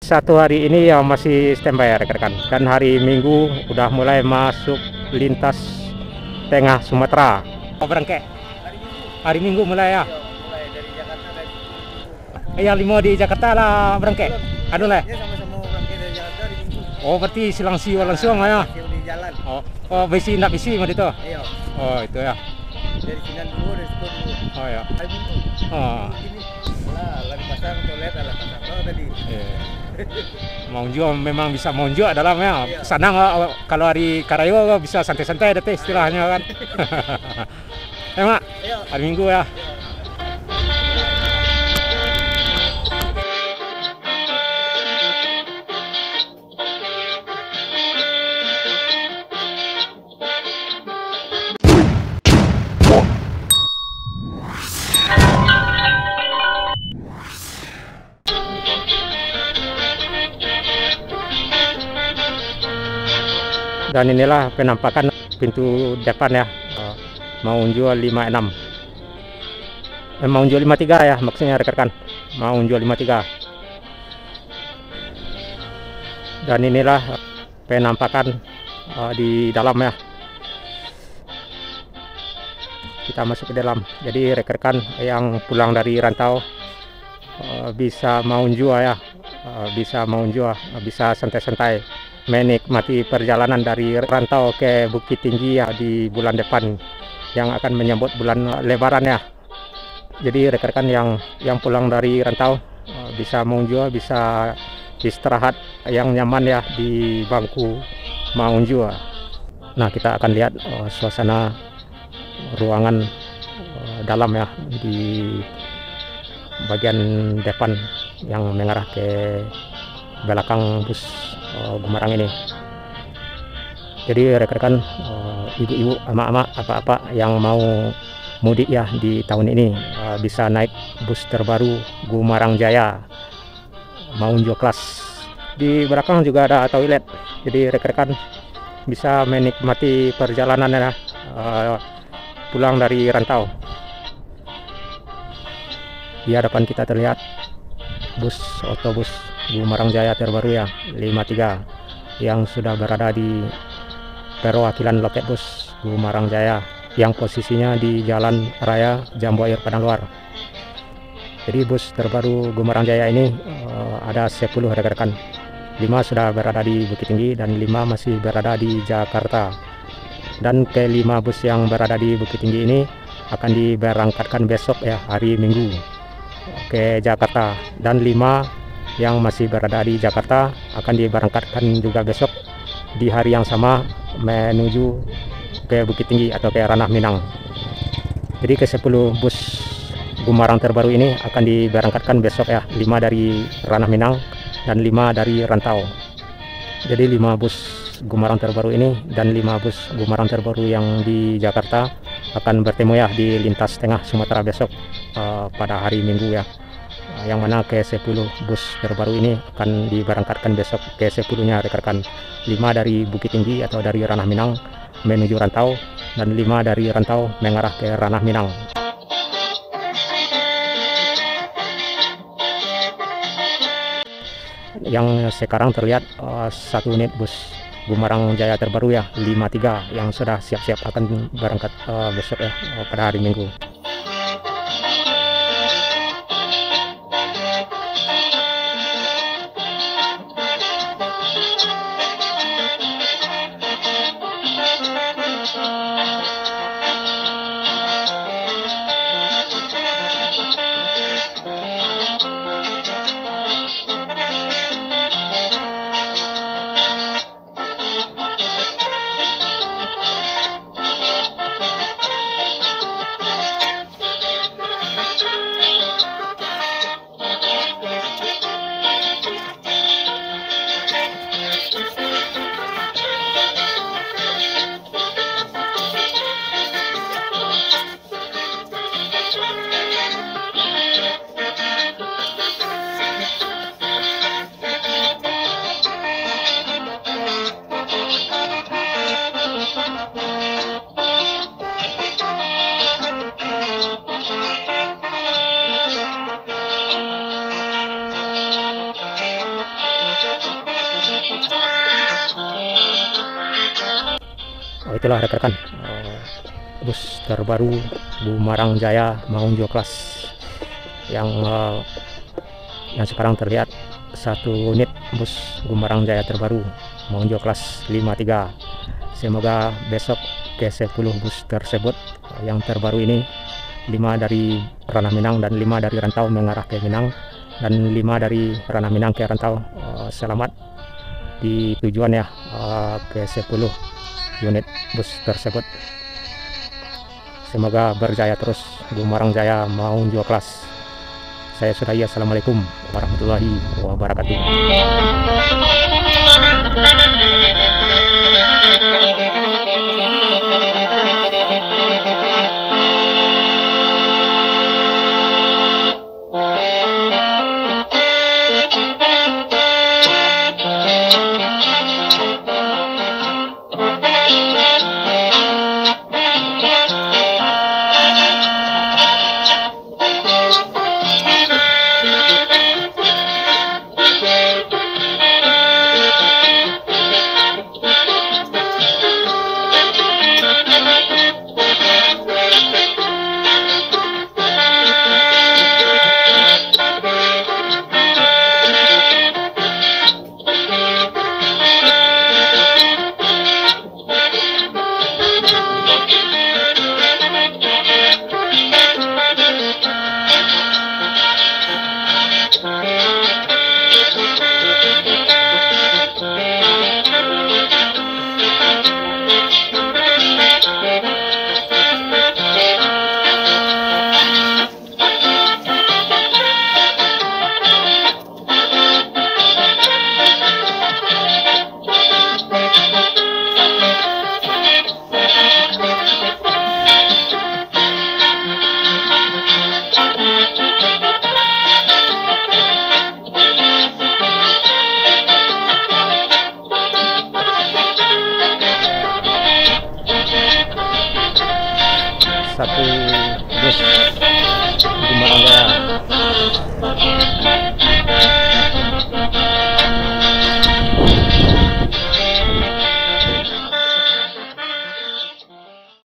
Satu hari ini ya masih standby ya rekan-rekan. Dan hari Minggu udah mulai masuk lintas tengah Sumatera. Oh, berangke. Hari Minggu mulai ya. Mulai dari Jakarta dari Minggu. Iya, limo di Jakarta lah berangke. Anu lah. Ya sama-sama berangkat dari Jakarta di Minggu. Oh, berarti silang siwa langsung ya. Masih di jalan. Oh, besi ndak besi mah itu. Ayo. Oh, itu ya. Dari Sinan dulu, dari situ dulu. Oh ya. Hari Minggu. Oh. Begini. Lah, lagi pasang toilet ala pasang. Oh tadi. Maunjua memang bisa maunjua dalamnya. Iya. Senang kalau hari Karayo bisa santai-santai deh istilahnya kan. Mak, Ayo. hari Minggu ya. Dan inilah penampakan pintu depan ya. Maunjua 56. Maunjua 53 ya maksudnya rekan-rekan. Maunjua 53. Dan inilah penampakan di dalam ya. Kita masuk ke dalam. Jadi rekan-rekan yang pulang dari rantau bisa maunjua ya. Bisa maunjua, bisa santai-santai menikmati perjalanan dari rantau ke Bukit Tinggi ya di bulan depan yang akan menyambut bulan Lebaran ya. Jadi rekan-rekan yang pulang dari rantau bisa maunjua, bisa istirahat yang nyaman ya di bangku maunjua. Nah, kita akan lihat suasana ruangan dalam ya di bagian depan yang mengarah ke belakang bus Gumarang ini. Jadi rekan-rekan, ibu-ibu, ama-ama, apa-apa yang mau mudik ya di tahun ini bisa naik bus terbaru Gumarang Jaya Maunjua Class. Di belakang juga ada toilet. Jadi rekan-rekan bisa menikmati perjalanan ya pulang dari rantau. Di hadapan kita terlihat otobus Gumarang Jaya terbaru ya 53 yang sudah berada di perwakilan loket bus Gumarang Jaya yang posisinya di Jalan Raya Jambu Air Padang Luar. Jadi bus terbaru Gumarang Jaya ini ada 10 rekan-rekan. 5 sudah berada di Bukit Tinggi dan 5 masih berada di Jakarta. Dan ke-5 bus yang berada di Bukit Tinggi ini akan diberangkatkan besok ya hari Minggu ke Jakarta, dan 5 yang masih berada di Jakarta akan diberangkatkan juga besok di hari yang sama menuju ke Bukit Tinggi atau ke Ranah Minang. Jadi ke 10 bus Gumarang terbaru ini akan diberangkatkan besok ya, 5 dari Ranah Minang dan 5 dari rantau. Jadi 5 bus Gumarang terbaru ini dan 5 bus Gumarang terbaru yang di Jakarta akan bertemu ya di lintas tengah Sumatera besok pada hari Minggu ya. Yang mana ke 10 bus terbaru ini akan diberangkatkan besok ke 10-nya rekan-rekan. 5 dari Bukit Tinggi atau dari Ranah Minang menuju rantau dan 5 dari rantau mengarah ke Ranah Minang. Yang sekarang terlihat satu unit bus Gumarang Jaya terbaru ya 53 yang sudah siap-siap akan berangkat besok ya pada hari Minggu. Oh, itulah rekan-rekan, bus terbaru Gumarang Jaya Maunjo Kelas yang sekarang terlihat, satu unit bus Gumarang Jaya terbaru Maunjo Kelas 53. Semoga besok ke 10 bus tersebut yang terbaru ini, 5 dari Ranah Minang dan 5 dari Rantau mengarah ke Minang, dan 5 dari Ranah Minang ke Rantau selamat di tujuan ya, ke 10 unit bus tersebut. Semoga berjaya terus Gumarang Jaya Maunjo Kelas. Saya sudahi, assalamualaikum warahmatullahi wabarakatuh. Satu bus Gumarang Jaya